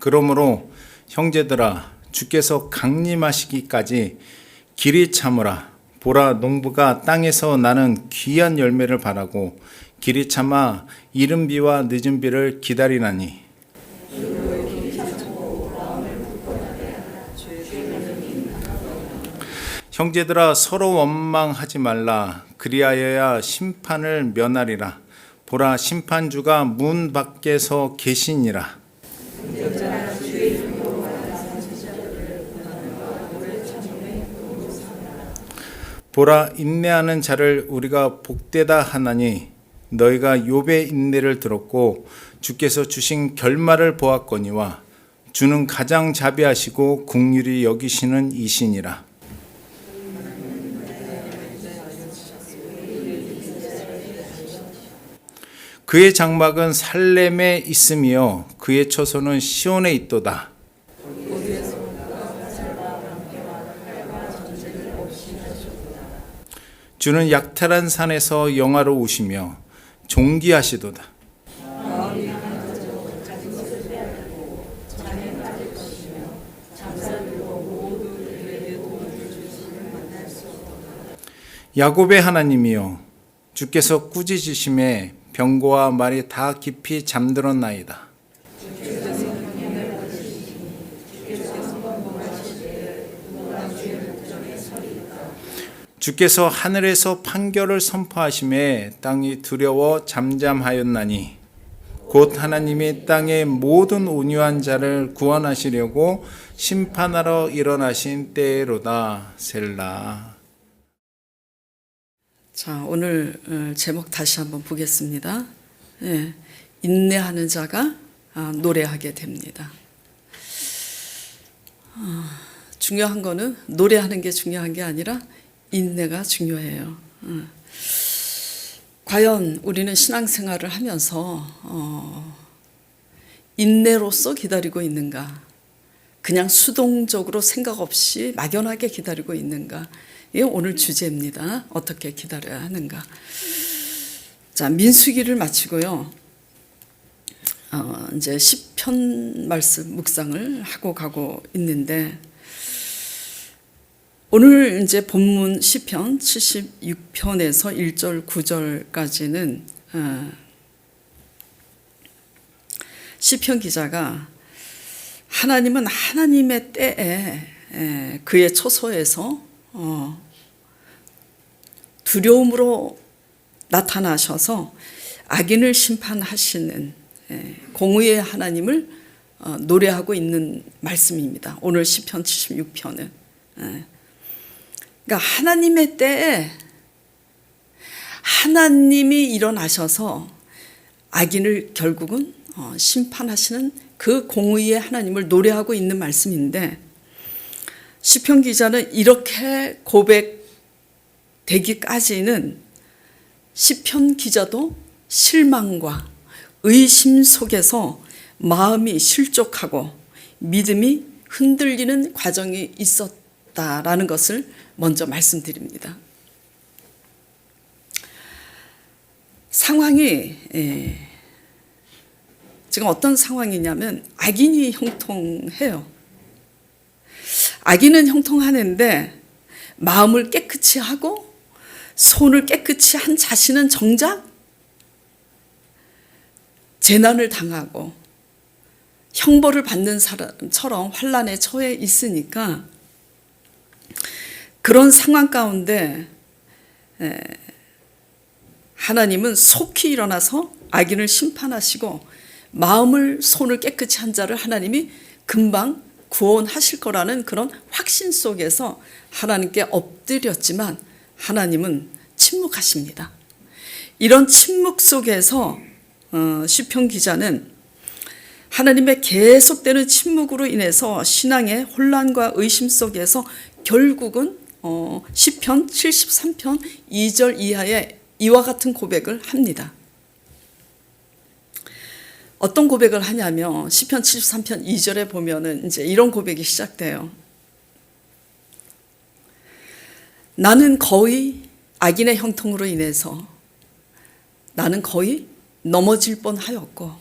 그러므로 형제들아, 주께서 강림하시기까지 길이 참으라. 보라, 농부가 땅에서 나는 귀한 열매를 바라고 길이 참아 이른 비와 늦은 비를 기다리나니, 형제들아, 서로 원망하지 말라. 그리하여야 심판을 면하리라. 보라, 심판주가 문 밖에서 계시니라. 보라, 인내하는 자를 우리가 복되다 하나니, 너희가 욥의 인내를 들었고 주께서 주신 결말을 보았거니와 주는 가장 자비하시고 긍휼히 여기시는 이시니라. 그의 장막은 살렘에 있으며 그의 처소는 시온에 있도다. 주는 약탈한 산에서 영화로우시며 존귀하시도다. 야곱의 하나님이여, 주께서 꾸짖으심에 병고와 말이 다 깊이 잠들었나이다. 주께서 하늘에서 판결을 선포하심에 땅이 두려워 잠잠하였나니, 곧 하나님이 땅의 모든 온유한 자를 구원하시려고 심판하러 일어나신 때로다. 셀라. 자, 오늘 제목 다시 한번 보겠습니다. 예, 인내하는 자가 노래하게 됩니다. 중요한 거는 노래하는 게 중요한 게 아니라 인내가 중요해요. 과연 우리는 신앙생활을 하면서 인내로서 기다리고 있는가? 그냥 수동적으로 생각 없이 막연하게 기다리고 있는가? 이게 오늘 주제입니다. 어떻게 기다려야 하는가? 자, 민수기를 마치고요. 이제 시편 말씀 묵상을 하고 가고 있는데, 오늘 이제 본문 시편 76편에서 1절 9절까지는 시편 기자가 하나님은 하나님의 때에 그의 처소에서 두려움으로 나타나셔서 악인을 심판하시는 공의의 하나님을 노래하고 있는 말씀입니다. 오늘 시편 76편은. 그러니까 하나님의 때에 하나님이 일어나셔서 악인을 결국은 심판하시는 그 공의의 하나님을 노래하고 있는 말씀인데, 시편 기자는 이렇게 고백되기까지는 시편 기자도 실망과 의심 속에서 마음이 실족하고 믿음이 흔들리는 과정이 있었다라는 것을 먼저 말씀드립니다. 상황이 지금 어떤 상황이냐면 악인이 형통해요. 악인은 형통하는데 마음을 깨끗이 하고 손을 깨끗이 한 자신은 정작 재난을 당하고 형벌을 받는 사람처럼 환난에 처해 있으니까, 그런 상황 가운데 하나님은 속히 일어나서 악인을 심판하시고 마음을 손을 깨끗이 한 자를 하나님이 금방 구원하실 거라는 그런 확신 속에서 하나님께 엎드렸지만 하나님은 침묵하십니다. 이런 침묵 속에서 시편 기자는 하나님의 계속되는 침묵으로 인해서 신앙의 혼란과 의심 속에서 결국은 시편 73편 2절 이하에 이와 같은 고백을 합니다. 어떤 고백을 하냐면 시편 73편 2절에 보면은 이제 이런 고백이 시작돼요. 나는 거의 악인의 형통으로 인해서 나는 거의 넘어질 뻔하였고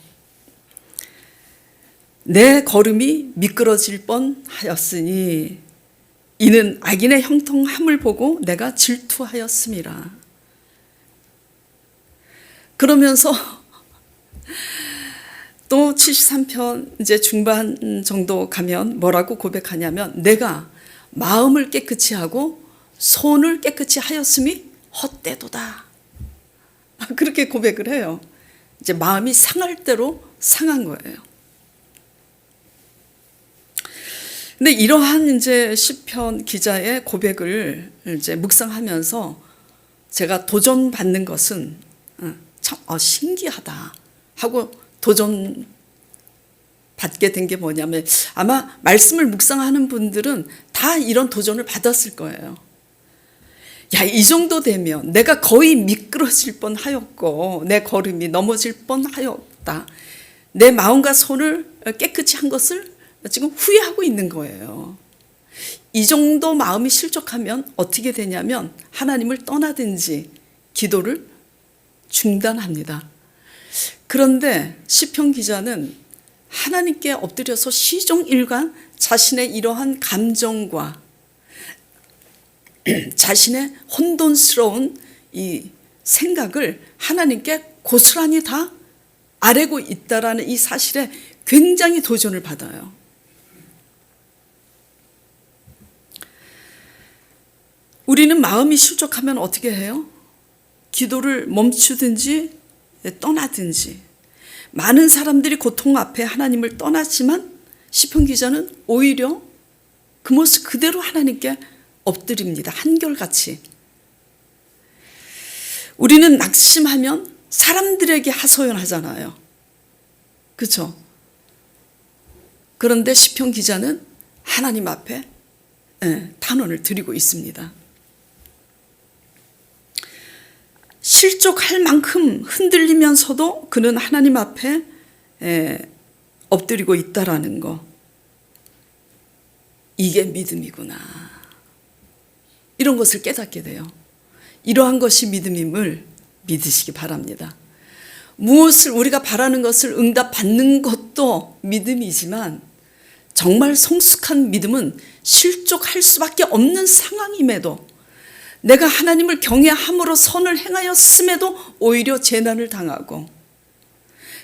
내 걸음이 미끄러질 뻔하였으니 이는 악인의 형통함을 보고 내가 질투하였음이라. 그러면서 또 73편 이제 중반 정도 가면 뭐라고 고백하냐면 내가 마음을 깨끗이 하고 손을 깨끗이 하였음이 헛되도다. 그렇게 고백을 해요. 이제 마음이 상할 대로 상한 거예요. 근데 이러한 이제 시편 기자의 고백을 이제 묵상하면서 제가 도전받는 것은 참 신기하다 하고 도전 받게 된 게 뭐냐면 아마 말씀을 묵상하는 분들은 다 이런 도전을 받았을 거예요. 야, 이 정도 되면 내가 거의 미끄러질 뻔하였고 내 걸음이 넘어질 뻔하였다. 내 마음과 손을 깨끗이 한 것을 지금 후회하고 있는 거예요. 이 정도 마음이 실족하면 어떻게 되냐면 하나님을 떠나든지 기도를 중단합니다. 그런데 시편 기자는 하나님께 엎드려서 시종일관 자신의 이러한 감정과 자신의 혼돈스러운 이 생각을 하나님께 고스란히 다 아뢰고 있다라는 이 사실에 굉장히 도전을 받아요. 우리는 마음이 실족하면 어떻게 해요? 기도를 멈추든지 떠나든지. 많은 사람들이 고통 앞에 하나님을 떠났지만 시편 기자는 오히려 그 모습 그대로 하나님께 엎드립니다. 한결같이. 우리는 낙심하면 사람들에게 하소연하잖아요. 그렇죠? 그런데 시편 기자는 하나님 앞에 탄원을 드리고 있습니다. 실족할 만큼 흔들리면서도 그는 하나님 앞에 엎드리고 있다라는 거. 이게 믿음이구나. 이런 것을 깨닫게 돼요. 이러한 것이 믿음임을 믿으시기 바랍니다. 무엇을 우리가 바라는 것을 응답받는 것도 믿음이지만 정말 성숙한 믿음은 실족할 수밖에 없는 상황임에도 내가 하나님을 경외함으로 선을 행하였음에도 오히려 재난을 당하고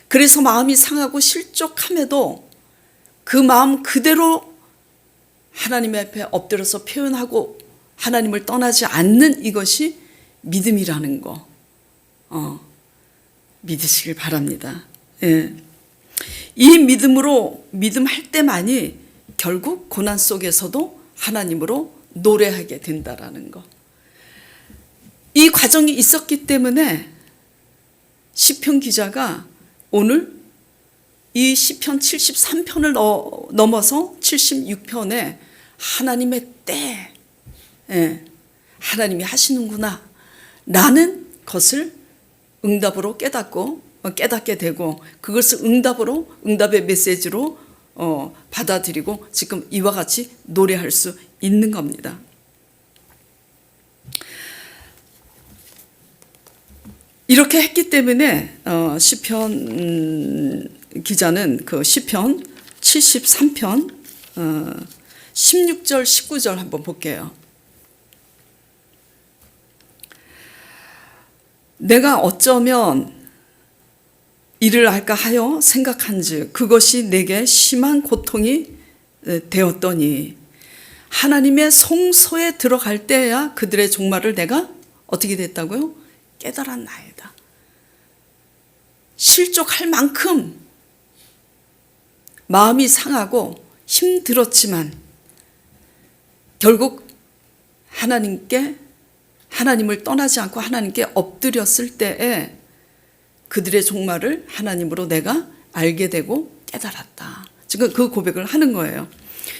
그래서 마음이 상하고 실족함에도 그 마음 그대로 하나님 앞에 엎드려서 표현하고 하나님을 떠나지 않는 이것이 믿음이라는 거 믿으시길 바랍니다. 예. 이 믿음으로 믿음할 때만이 결국 고난 속에서도 하나님으로 노래하게 된다라는 거. 이 과정이 있었기 때문에 시편 기자가 오늘 이 시편 73편을 넘어서 76편에 하나님의 때, 하나님이 하시는구나 라는 것을 응답으로 깨닫게 되고 그것을 응답의 메시지로 받아들이고 지금 이와 같이 노래할 수 있는 겁니다. 이렇게 했기 때문에 시편 기자는 그 시편 73편 16절 19절 한번 볼게요. 내가 어쩌면 이를 할까 하여 생각한즉 그것이 내게 심한 고통이 되었더니 하나님의 성소에 들어갈 때야 그들의 종말을 내가 어떻게 됐다고요? 깨달았나이다. 실족할 만큼 마음이 상하고 힘들었지만 결국 하나님을 떠나지 않고 하나님께 엎드렸을 때에 그들의 종말을 하나님으로 내가 알게 되고 깨달았다. 지금 그 고백을 하는 거예요.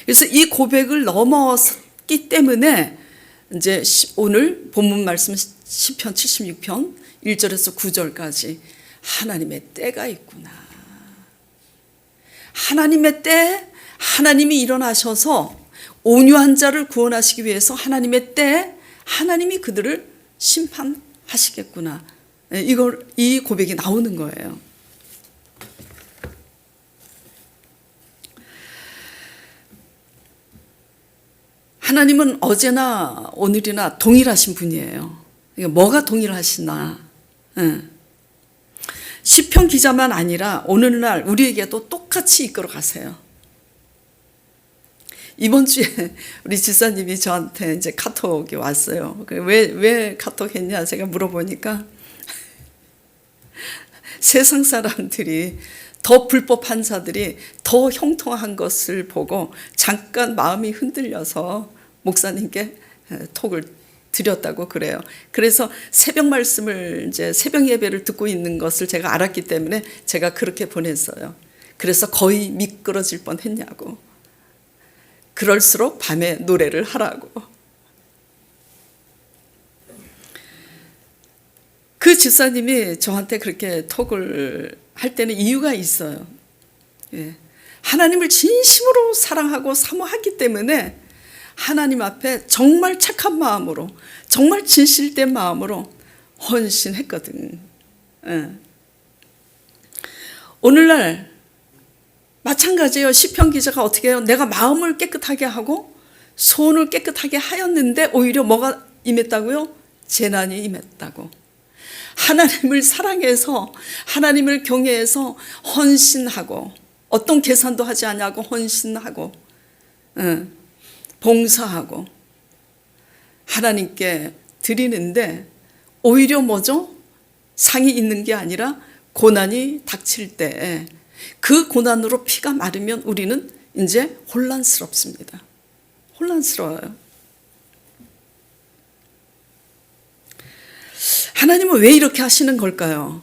그래서 이 고백을 넘어섰기 때문에 이제 오늘 본문 말씀 시편 76편 1절에서 9절까지 하나님의 때가 있구나. 하나님의 때 하나님이 일어나셔서 온유한 자를 구원하시기 위해서 하나님의 때에 하나님이 그들을 심판하시겠구나. 이 고백이 나오는 거예요. 하나님은 어제나 오늘이나 동일하신 분이에요. 뭐가 동일하시나? 시편 기자만 아니라 오늘날 우리에게도 똑같이 이끌어 가세요. 이번 주에 우리 집사님이 저한테 이제 카톡이 왔어요. 왜 카톡했냐 제가 물어보니까 세상 사람들이 더 불법한 자들이 더 형통한 것을 보고 잠깐 마음이 흔들려서 목사님께 톡을 드렸다고 그래요. 그래서 새벽 말씀을 이제 새벽 예배를 듣고 있는 것을 제가 알았기 때문에 제가 그렇게 보냈어요. 그래서 거의 미끄러질 뻔했냐고. 그럴수록 밤에 노래를 하라고. 그 집사님이 저한테 그렇게 톡을 할 때는 이유가 있어요. 하나님을 진심으로 사랑하고 사모하기 때문에 하나님 앞에 정말 착한 마음으로, 정말 진실된 마음으로 헌신했거든. 오늘날 마찬가지예요. 시편 기자가 어떻게 해요? 내가 마음을 깨끗하게 하고 손을 깨끗하게 하였는데 오히려 뭐가 임했다고요? 재난이 임했다고. 하나님을 사랑해서 하나님을 경외해서 헌신하고 어떤 계산도 하지 않냐고 헌신하고 봉사하고 하나님께 드리는데 오히려 뭐죠? 상이 있는 게 아니라 고난이 닥칠 때 그 고난으로 피가 마르면 우리는 이제 혼란스럽습니다. 혼란스러워요. 하나님은 왜 이렇게 하시는 걸까요?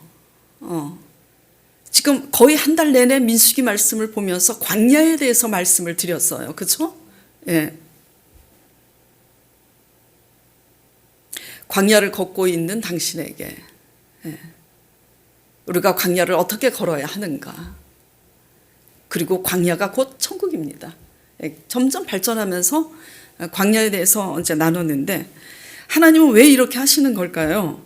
지금 거의 한 달 내내 민수기 말씀을 보면서 광야에 대해서 말씀을 드렸어요. 그렇죠? 예. 광야를 걷고 있는 당신에게 우리가 광야를 어떻게 걸어야 하는가? 그리고 광야가 곧 천국입니다. 점점 발전하면서 광야에 대해서 이제 나눴는데 하나님은 왜 이렇게 하시는 걸까요?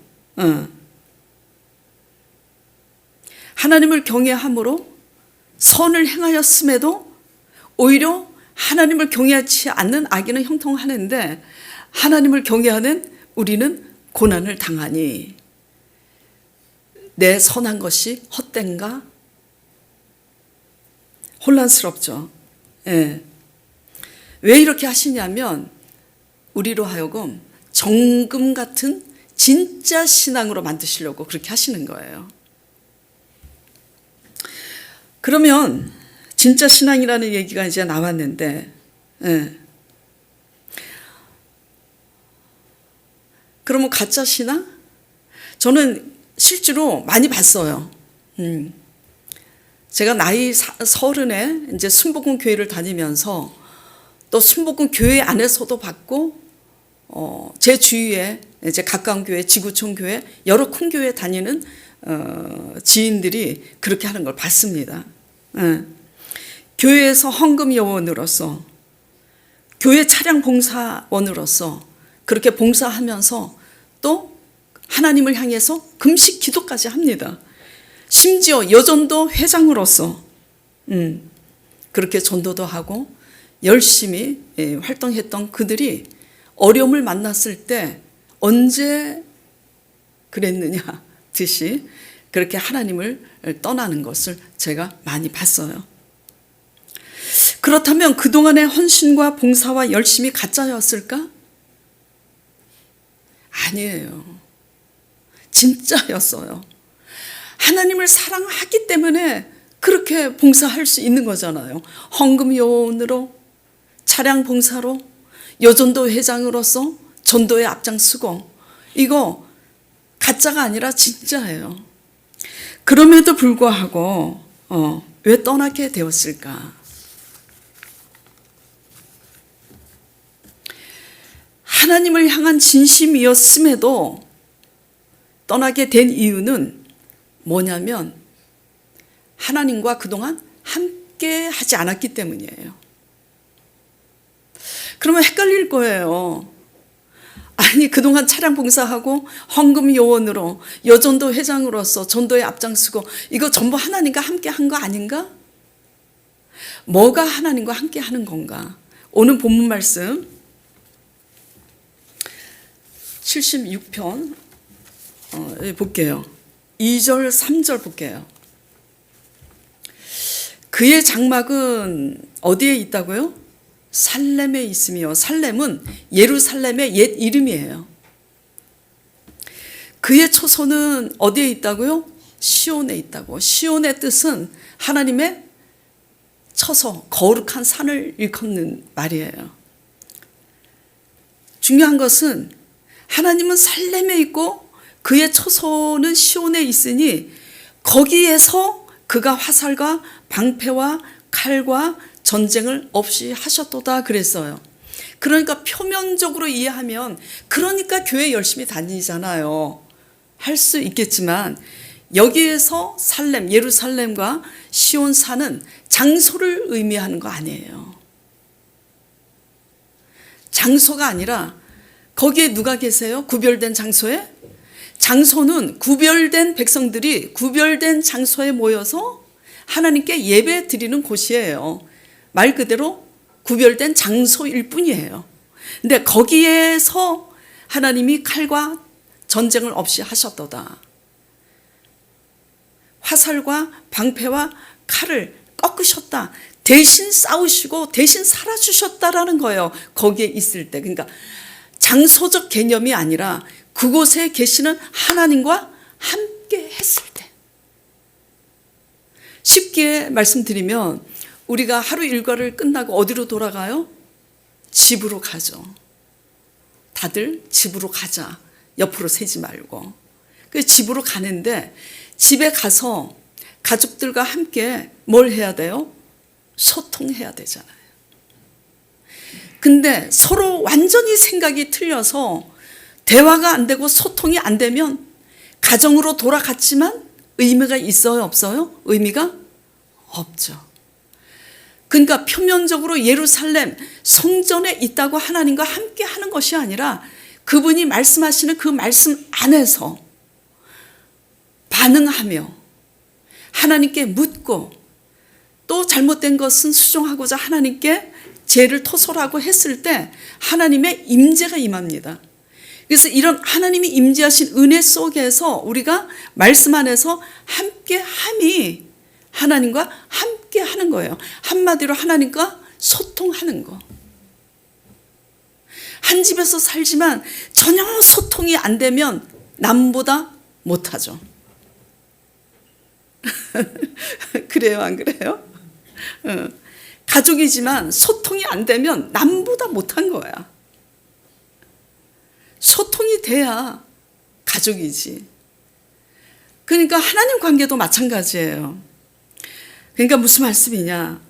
하나님을 경외함으로 선을 행하였음에도 오히려 하나님을 경외하지 않는 악인은 형통하는데 하나님을 경외하는 우리는 고난을 당하니 내 선한 것이 헛된가? 혼란스럽죠. 예. 왜 이렇게 하시냐면 우리로 하여금 정금 같은 진짜 신앙으로 만드시려고 그렇게 하시는 거예요. 그러면 진짜 신앙이라는 얘기가 이제 나왔는데 그러면 가짜 신앙? 저는 실제로 많이 봤어요. 제가 나이 30에 이제 순복음 교회를 다니면서 또 순복음 교회 안에서도 봤고 제 주위에 이제 가까운 교회, 지구촌 교회, 여러 큰 교회 다니는 지인들이 그렇게 하는 걸 봤습니다. 교회에서 헌금 요원으로서, 교회 차량 봉사원으로서 그렇게 봉사하면서 또 하나님을 향해서 금식 기도까지 합니다. 심지어 여전도 회장으로서 그렇게 전도도 하고 열심히 활동했던 그들이 어려움을 만났을 때 언제 그랬느냐 듯이 그렇게 하나님을 떠나는 것을 제가 많이 봤어요. 그렇다면 그동안의 헌신과 봉사와 열심이 가짜였을까? 아니에요. 진짜였어요. 하나님을 사랑하기 때문에 그렇게 봉사할 수 있는 거잖아요. 헌금 요원으로, 차량 봉사로, 여전도 회장으로서 전도에 앞장서고 이거 가짜가 아니라 진짜예요. 그럼에도 불구하고 왜 떠나게 되었을까? 하나님을 향한 진심이었음에도 떠나게 된 이유는 뭐냐면 하나님과 그동안 함께 하지 않았기 때문이에요. 그러면 헷갈릴 거예요. 아니 그동안 차량 봉사하고 헌금 요원으로 여전도 회장으로서 전도에 앞장서고 이거 전부 하나님과 함께 한 거 아닌가? 뭐가 하나님과 함께 하는 건가? 오늘 본문 말씀 76편 볼게요. 2절 3절 볼게요. 그의 장막은 어디에 있다고요? 살렘에 있으며, 살렘은 예루살렘의 옛 이름이에요. 그의 초소는 어디에 있다고요? 시온에 있다고. 시온의 뜻은 하나님의 처소, 거룩한 산을 일컫는 말이에요. 중요한 것은 하나님은 살렘에 있고 그의 처소는 시온에 있으니 거기에서 그가 화살과 방패와 칼과 전쟁을 없이 하셨도다 그랬어요. 그러니까 표면적으로 이해하면 그러니까 교회 열심히 다니잖아요. 할 수 있겠지만 여기에서 살렘, 예루살렘과 시온산은 장소를 의미하는 거 아니에요. 장소가 아니라 거기에 누가 계세요? 구별된 장소에? 장소는 구별된 백성들이 구별된 장소에 모여서 하나님께 예배 드리는 곳이에요. 말 그대로 구별된 장소일 뿐이에요. 근데 거기에서 하나님이 칼과 전쟁을 없이 하셨도다. 화살과 방패와 칼을 꺾으셨다. 대신 싸우시고 대신 살아주셨다라는 거예요. 거기에 있을 때. 그러니까 장소적 개념이 아니라 그곳에 계시는 하나님과 함께 했을 때. 쉽게 말씀드리면 우리가 하루 일과를 끝나고 어디로 돌아가요? 집으로 가죠. 다들 집으로 가자. 옆으로 세지 말고. 그 집으로 가는데 집에 가서 가족들과 함께 뭘 해야 돼요? 소통해야 되잖아요. 근데 서로 완전히 생각이 틀려서 대화가 안 되고 소통이 안 되면 가정으로 돌아갔지만 의미가 있어요? 없어요? 의미가 없죠. 그러니까 표면적으로 예루살렘 성전에 있다고 하나님과 함께 하는 것이 아니라 그분이 말씀하시는 그 말씀 안에서 반응하며 하나님께 묻고 또 잘못된 것은 수정하고자 하나님께 죄를 토설하고 했을 때 하나님의 임재가 임합니다. 그래서 이런 하나님이 임재하신 은혜 속에서 우리가 말씀 안에서 함께함이 하나님과 함께하는 거예요. 한마디로 하나님과 소통하는 거. 한 집에서 살지만 전혀 소통이 안 되면 남보다 못하죠. 그래요, 안 그래요? 가족이지만 소통이 안 되면 남보다 못한 거야. 소통이 돼야 가족이지. 그러니까 하나님 관계도 마찬가지예요. 그러니까 무슨 말씀이냐?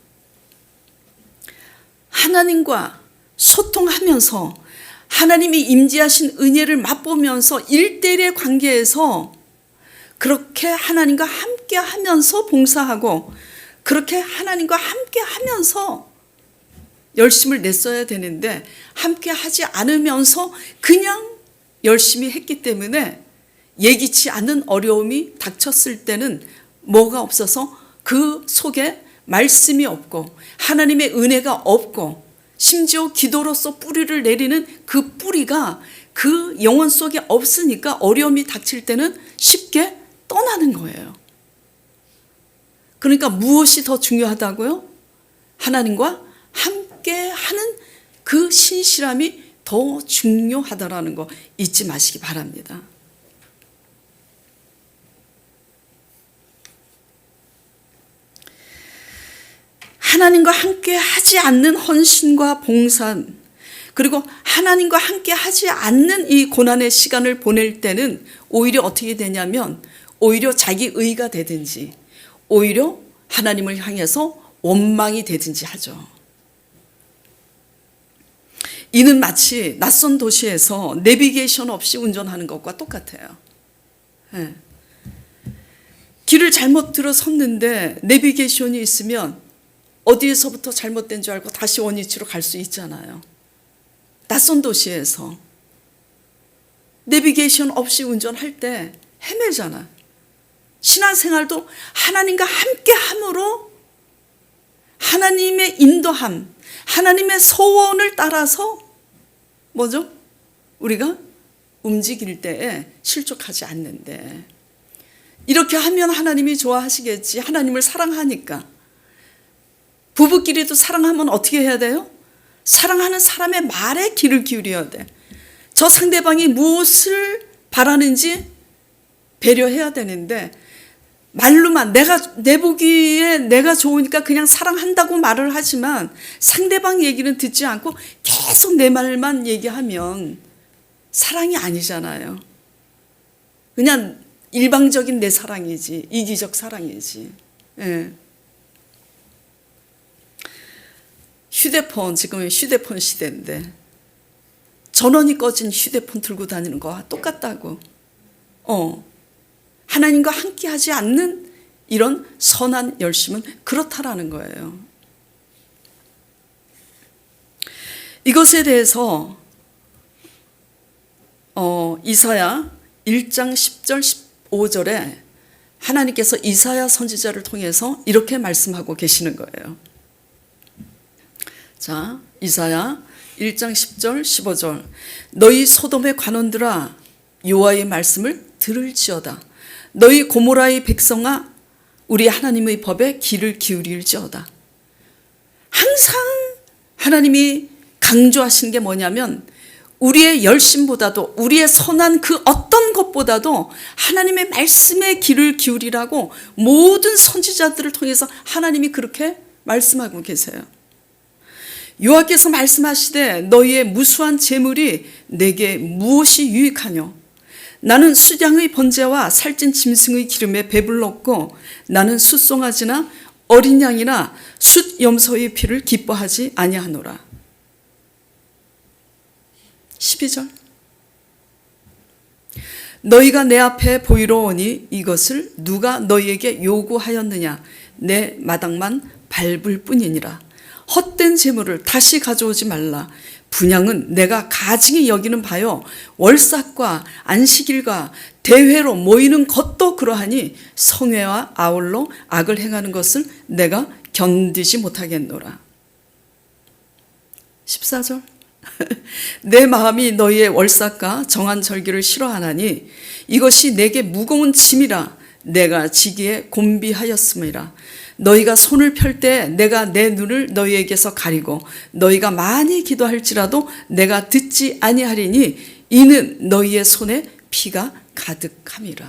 하나님과 소통하면서 하나님이 임재하신 은혜를 맛보면서 1:1의 관계에서 그렇게 하나님과 함께 하면서 봉사하고 그렇게 하나님과 함께 하면서 열심을 냈어야 되는데 함께 하지 않으면서 그냥 열심히 했기 때문에 예기치 않은 어려움이 닥쳤을 때는 뭐가 없어서 그 속에 말씀이 없고 하나님의 은혜가 없고 심지어 기도로서 뿌리를 내리는 그 뿌리가 그 영혼 속에 없으니까 어려움이 닥칠 때는 쉽게 떠나는 거예요. 그러니까 무엇이 더 중요하다고요? 하나님과 함께 하는 그 신실함이 더 중요하다라는 거 잊지 마시기 바랍니다. 하나님과 함께 하지 않는 헌신과 봉사, 그리고 하나님과 함께 하지 않는 이 고난의 시간을 보낼 때는 오히려 어떻게 되냐면 오히려 자기 의가 되든지 오히려 하나님을 향해서 원망이 되든지 하죠. 이는 마치 낯선 도시에서 내비게이션 없이 운전하는 것과 똑같아요. 네. 길을 잘못 들어섰는데 내비게이션이 있으면 어디에서부터 잘못된 줄 알고 다시 원위치로 갈 수 있잖아요. 낯선 도시에서 내비게이션 없이 운전할 때 헤매잖아. 신앙생활도 하나님과 함께함으로 하나님의 인도함, 하나님의 소원을 따라서 뭐죠? 우리가 움직일 때에 실족하지 않는데, 이렇게 하면 하나님이 좋아하시겠지. 하나님을 사랑하니까. 부부끼리도 사랑하면 어떻게 해야 돼요? 사랑하는 사람의 말에 귀를 기울여야 돼. 저 상대방이 무엇을 바라는지 배려해야 되는데, 말로만 내 보기에 내가 좋으니까 그냥 사랑한다고 말을 하지만 상대방 얘기는 듣지 않고 계속 내 말만 얘기하면 사랑이 아니잖아요. 그냥 일방적인 내 사랑이지, 이기적 사랑이지. 예. 휴대폰, 지금 휴대폰 시대인데 전원이 꺼진 휴대폰 들고 다니는 거와 똑같다고. 하나님과 함께하지 않는 이런 선한 열심은 그렇다라는 거예요. 이것에 대해서 이사야 1장 10절 15절에 하나님께서 이사야 선지자를 통해서 이렇게 말씀하고 계시는 거예요. 자, 이사야 1장 10절 15절. 너희 소돔의 관원들아, 여호와의 말씀을 들을지어다. 너희 고모라의 백성아, 우리 하나님의 법에 귀를 기울일지어다. 항상 하나님이 강조하시는 게 뭐냐면, 우리의 열심보다도, 우리의 선한 그 어떤 것보다도 하나님의 말씀에 귀를 기울이라고 모든 선지자들을 통해서 하나님이 그렇게 말씀하고 계세요. 여호와께서 말씀하시되, 너희의 무수한 재물이 내게 무엇이 유익하뇨? 나는 수량의 번제와 살찐 짐승의 기름에 배불렀고, 나는 숫송아지나 어린 양이나 숫 염소의 피를 기뻐하지 아니하노라. 12절. 너희가 내 앞에 보이러 오니 이것을 누가 너희에게 요구하였느냐? 내 마당만 밟을 뿐이니라. 헛된 재물을 다시 가져오지 말라. 분향은 내가 가증히 여기는 바요, 월삭과 안식일과 대회로 모이는 것도 그러하니 성회와 아울러 악을 행하는 것을 내가 견디지 못하겠노라. 14절. 내 마음이 너희의 월삭과 정한 절기를 싫어하나니 이것이 내게 무거운 짐이라 내가 지기에 곤비하였음이라. 너희가 손을 펼 때 내가 내 눈을 너희에게서 가리고 너희가 많이 기도할지라도 내가 듣지 아니하리니 이는 너희의 손에 피가 가득함이라.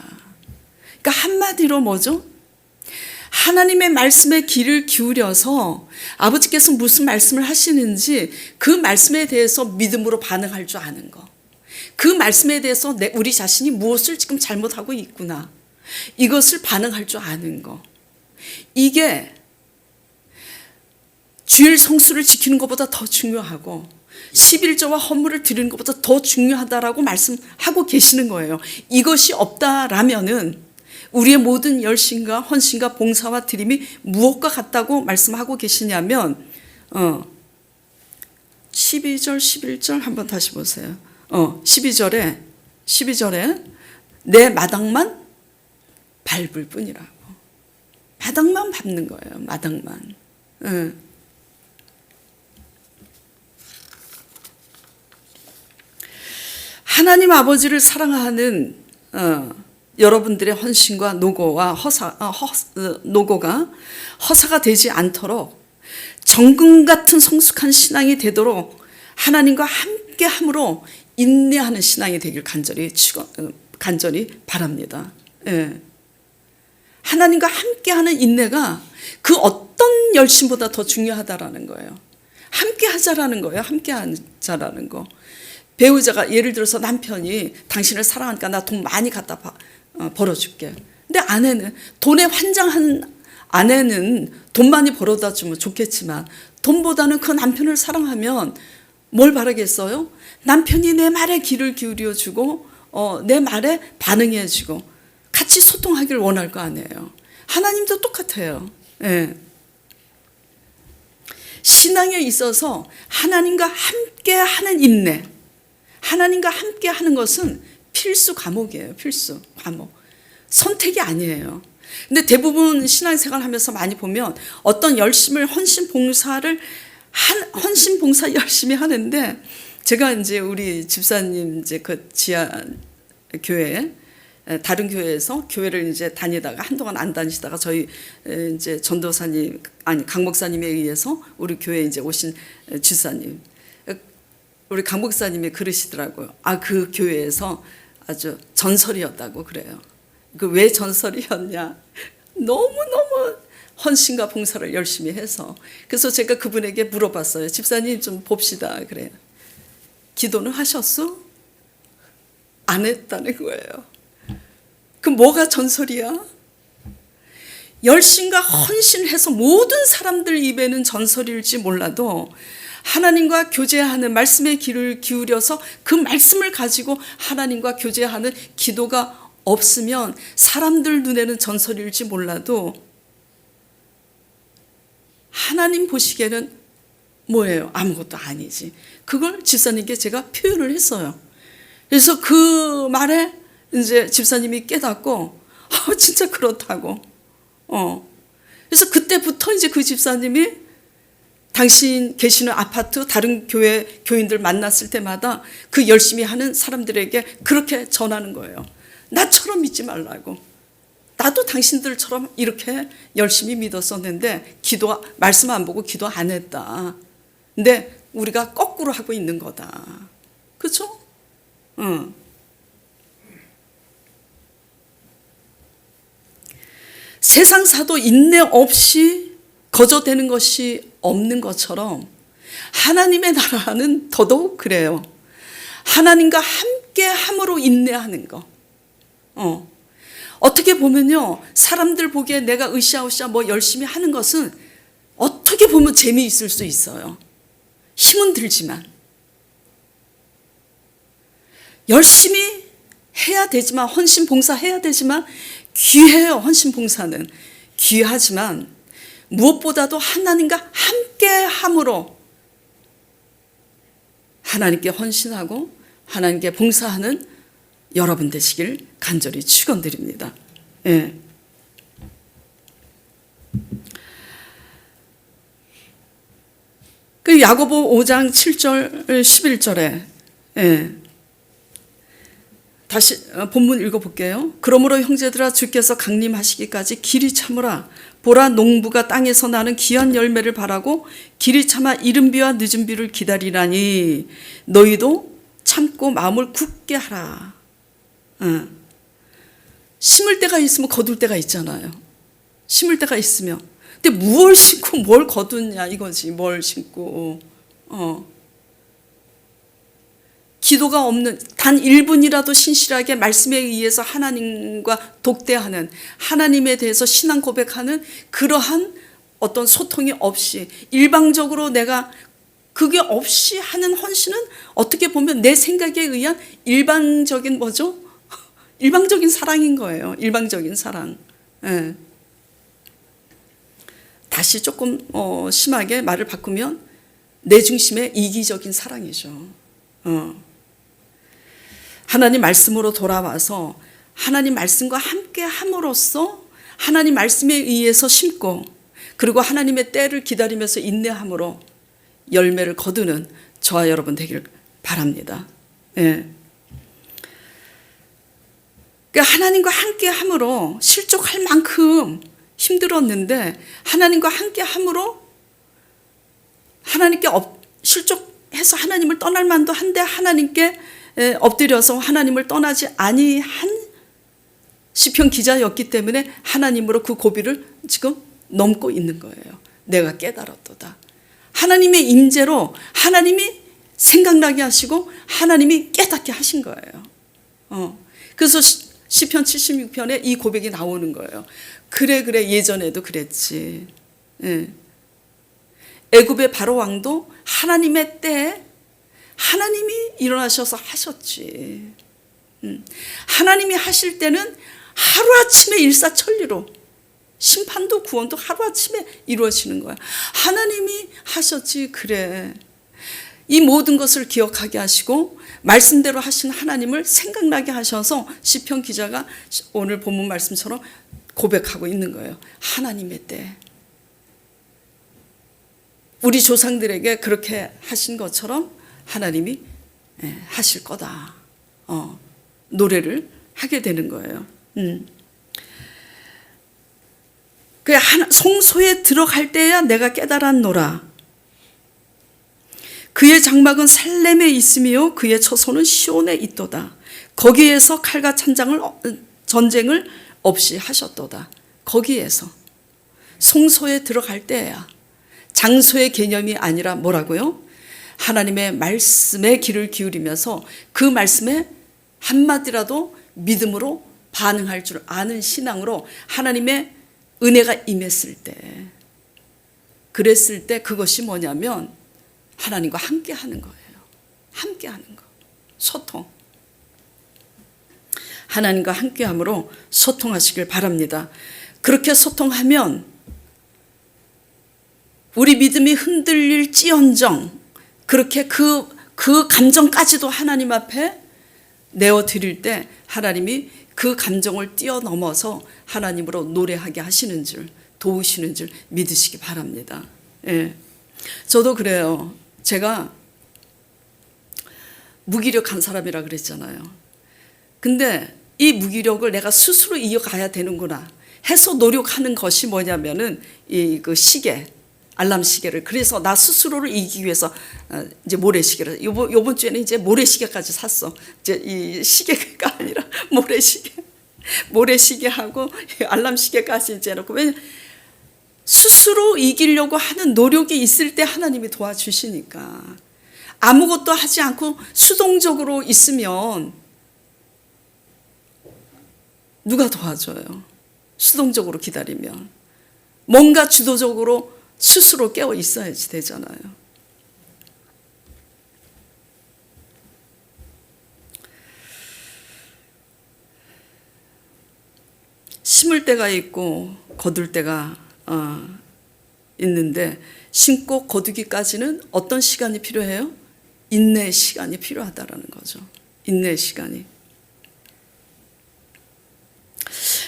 그러니까 한마디로 뭐죠? 하나님의 말씀에 귀를 기울여서 아버지께서 무슨 말씀을 하시는지 그 말씀에 대해서 믿음으로 반응할 줄 아는 거. 그 말씀에 대해서 우리 자신이 무엇을 지금 잘못하고 있구나, 이것을 반응할 줄 아는 거. 이게 주일 성수를 지키는 것보다 더 중요하고 11조와 헌물을 드리는 것보다 더 중요하다라고 말씀하고 계시는 거예요. 이것이 없다라면은 우리의 모든 열심과 헌신과 봉사와 드림이 무엇과 같다고 말씀하고 계시냐면 12절 11절 한번 다시 보세요. 12절에 내 마당만 밟을 뿐이라고. 마당만 밟는 거예요. 마당만. 하나님 아버지를 사랑하는 여러분들의 헌신과 노고와 노고가 허사가 되지 않도록 정금 같은 성숙한 신앙이 되도록 하나님과 함께함으로 인내하는 신앙이 되길 간절히 바랍니다. 예. 하나님과 함께하는 인내가 그 어떤 열심보다 더 중요하다라는 거예요. 함께하자라는 거예요. 함께하자라는 거. 배우자가 예를 들어서 남편이 당신을 사랑하니까 나 돈 많이 갖다 벌어줄게. 근데 아내는, 돈에 환장한 아내는 돈 많이 벌어다 주면 좋겠지만 돈보다는 그 남편을 사랑하면 뭘 바라겠어요? 남편이 내 말에 귀를 기울여주고 내 말에 반응해주고 같이 소통하길 원할 거 아니에요. 하나님도 똑같아요. 예. 신앙에 있어서 하나님과 함께하는 인내, 하나님과 함께하는 것은 필수 과목이에요. 필수 과목. 선택이 아니에요. 근데 대부분 신앙생활 하면서 많이 보면 어떤 열심을 헌신 봉사 열심히 하는데 제가 이제 우리 집사님 이제 그 지하 교회 다른 교회에서 교회를 이제 다니다가 한동안 안 다니시다가 저희 이제 전도사님 아니 강 목사님에 의해서 우리 교회에 이제 오신 집사님 우리 강 목사님이 그러시더라고요. 아, 그 교회에서 아주 전설이었다고 그래요. 그 왜 전설이었냐? 너무너무 헌신과 봉사를 열심히 해서. 그래서 제가 그분에게 물어봤어요. 집사님 좀 봅시다. 그래요. 기도는 하셨어? 안 했다는 거예요. 그럼 뭐가 전설이야? 열심과 헌신해서 모든 사람들 입에는 전설일지 몰라도 하나님과 교제하는 말씀의 귀를 기울여서 그 말씀을 가지고 하나님과 교제하는 기도가 없으면 사람들 눈에는 전설일지 몰라도 하나님 보시기에는 뭐예요? 아무것도 아니지. 그걸 집사님께 제가 표현을 했어요. 그래서 그 말에 이제 집사님이 깨닫고 진짜 그렇다고. 그래서 그때부터 이제 그 집사님이 당신 계시는 아파트 다른 교회 교인들 만났을 때마다 그 열심히 하는 사람들에게 그렇게 전하는 거예요. 나처럼 믿지 말라고. 나도 당신들처럼 이렇게 열심히 믿었었는데 말씀 안 보고 기도 안 했다. 근데 우리가 거꾸로 하고 있는 거다. 그렇죠? 응. 세상 사도 인내 없이 거저되는 것이 없는 것처럼 하나님의 나라는 더더욱 그래요. 하나님과 함께 함으로 인내하는 거. 어떻게 보면요, 사람들 보기에 내가 으쌰으쌰 뭐 열심히 하는 것은 어떻게 보면 재미있을 수 있어요. 힘은 들지만 열심히 해야 되지만, 헌신 봉사해야 되지만 귀해요. 헌신 봉사는 귀하지만 무엇보다도 하나님과 함께 함으로 하나님께 헌신하고 하나님께 봉사하는 여러분 되시길 간절히 축원드립니다. 예. 그 야고보 5장 7절 11절에 다시 본문 읽어볼게요. 그러므로 형제들아 주께서 강림하시기까지 길이 참으라. 보라, 농부가 땅에서 나는 귀한 열매를 바라고 길이 참아 이른 비와 늦은 비를 기다리라니 너희도 참고 마음을 굳게 하라. 심을 때가 있으면 거둘 때가 있잖아요. 심을 때가 있으면. 근데 무엇을 심고 뭘 거두냐 이거지. 뭘 심고. 기도가 없는 단 1분이라도 신실하게 말씀에 의해서 하나님과 독대하는, 하나님에 대해서 신앙 고백하는 그러한 어떤 소통이 없이 일방적으로 내가 그게 없이 하는 헌신은 어떻게 보면 내 생각에 의한 일방적인 뭐죠? 일방적인 사랑인 거예요. 일방적인 사랑. 예. 다시 조금 심하게 말을 바꾸면 내 중심의 이기적인 사랑이죠. 하나님 말씀으로 돌아와서 하나님 말씀과 함께 함으로써 하나님 말씀에 의해서 심고 그리고 하나님의 때를 기다리면서 인내함으로 열매를 거두는 저와 여러분 되길 바랍니다. 예. 그러니까 하나님과 함께 함으로 실족할 만큼 힘들었는데 하나님과 함께 함으로 하나님께 실족해서 하나님을 떠날 만도 한데 하나님께 엎드려서 하나님을 떠나지 아니한 시편 기자였기 때문에 하나님으로 그 고비를 지금 넘고 있는 거예요. 내가 깨달았도다. 하나님의 임재로 하나님이 생각나게 하시고 하나님이 깨닫게 하신 거예요. 그래서 시편 76편에 이 고백이 나오는 거예요. 그래 예전에도 그랬지. 애굽의 바로 왕도 하나님의 때에 하나님이 일어나셔서 하셨지. 하나님이 하실 때는 하루아침에 일사천리로 심판도 구원도 하루아침에 이루어지는 거야. 하나님이 하셨지. 그래. 이 모든 것을 기억하게 하시고 말씀대로 하신 하나님을 생각나게 하셔서 시편 기자가 오늘 본문 말씀처럼 고백하고 있는 거예요. 하나님의 때. 우리 조상들에게 그렇게 하신 것처럼 하나님이 하실 거다. 노래를 하게 되는 거예요. 성소에 들어갈 때야 내가 깨달았노라. 그의 장막은 살렘에 있으며 그의 처소는 시온에 있도다. 거기에서 칼과 전쟁을 없이 하셨도다. 거기에서 성소에 들어갈 때야. 장소의 개념이 아니라 뭐라고요? 하나님의 말씀에 귀를 기울이면서 그 말씀에 한마디라도 믿음으로 반응할 줄 아는 신앙으로 하나님의 은혜가 임했을 때, 그랬을 때 그것이 뭐냐면 하나님과 함께 하는 거예요. 함께 하는 거. 소통. 하나님과 함께 함으로 소통하시길 바랍니다. 그렇게 소통하면 우리 믿음이 흔들릴지언정 그렇게 그 감정까지도 하나님 앞에 내어드릴 때 하나님이 그 감정을 뛰어넘어서 하나님으로 노래하게 하시는 줄, 도우시는 줄 믿으시기 바랍니다. 예. 저도 그래요. 제가 무기력한 사람이라 그랬잖아요. 근데 이 무기력을 내가 스스로 이어가야 되는구나 해서 노력하는 것이 뭐냐면은 그 시계, 알람 시계를, 그래서 나 스스로를 이기기 위해서 이제 모래시계를, 요번 주에는 이제 모래시계까지 샀어. 이제 이 시계가 아니라 모래시계하고 알람 시계까지 이제 해놓고, 왜냐면 스스로 이기려고 하는 노력이 있을 때 하나님이 도와주시니까. 아무것도 하지 않고 수동적으로 있으면 누가 도와줘요? 수동적으로 기다리면. 뭔가 주도적으로 스스로 깨어 있어야지 되잖아요. 심을 때가 있고 거둘 때가 있는데, 심고 거두기까지는 어떤 시간이 필요해요? 인내의 시간이 필요하다라는 거죠. 인내의 시간이.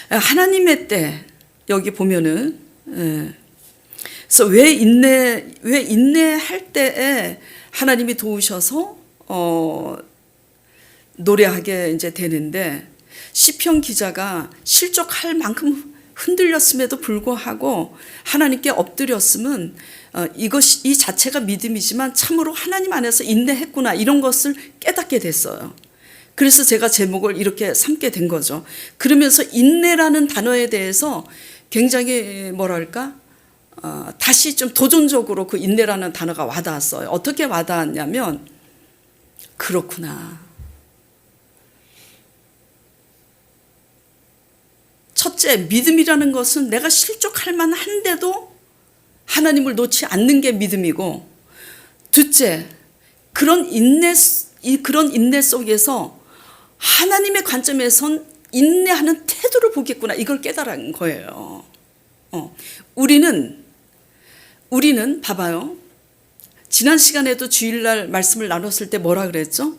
하나님의 때 여기 보면은, 그래서 왜 인내할 때에 하나님이 도우셔서 노래하게 이제 되는데, 시편 기자가 실족할 만큼 흔들렸음에도 불구하고 하나님께 엎드렸으면 이 자체가 믿음이지만 참으로 하나님 안에서 인내했구나, 이런 것을 깨닫게 됐어요. 그래서 제가 제목을 이렇게 삼게 된 거죠. 그러면서 인내라는 단어에 대해서 굉장히 뭐랄까, 다시 좀 도전적으로 그 인내라는 단어가 와닿았어요. 어떻게 와닿았냐면, 그렇구나. 첫째, 믿음이라는 것은 내가 실족할 만한데도 하나님을 놓지 않는 게 믿음이고, 둘째, 그런 인내 속에서 하나님의 관점에선 인내하는 태도를 보겠구나, 이걸 깨달은 거예요. 우리는 봐봐요. 지난 시간에도 주일날 말씀을 나눴을 때 뭐라 그랬죠?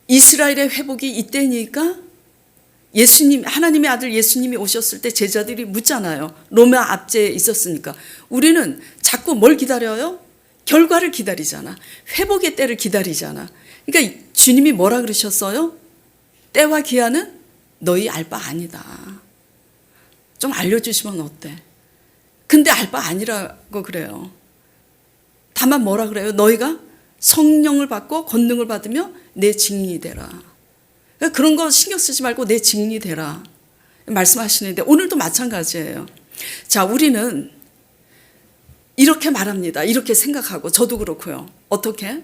이스라엘의 회복이 이때니까 하나님의 아들 예수님이 오셨을 때 제자들이 묻잖아요. 로마 압제에 있었으니까. 우리는 자꾸 뭘 기다려요? 결과를 기다리잖아. 회복의 때를 기다리잖아. 그러니까 주님이 뭐라 그러셨어요? 때와 기한은 너희 알 바 아니다. 좀 알려주시면 어때? 근데 알 바 아니라고 그래요. 다만 뭐라 그래요? 너희가 성령을 받고 권능을 받으며 내 증인이 되라. 그런 거 신경 쓰지 말고 내 증인이 되라 말씀하시는데, 오늘도 마찬가지예요. 자, 우리는 이렇게 말합니다. 이렇게 생각하고, 저도 그렇고요. 어떻게?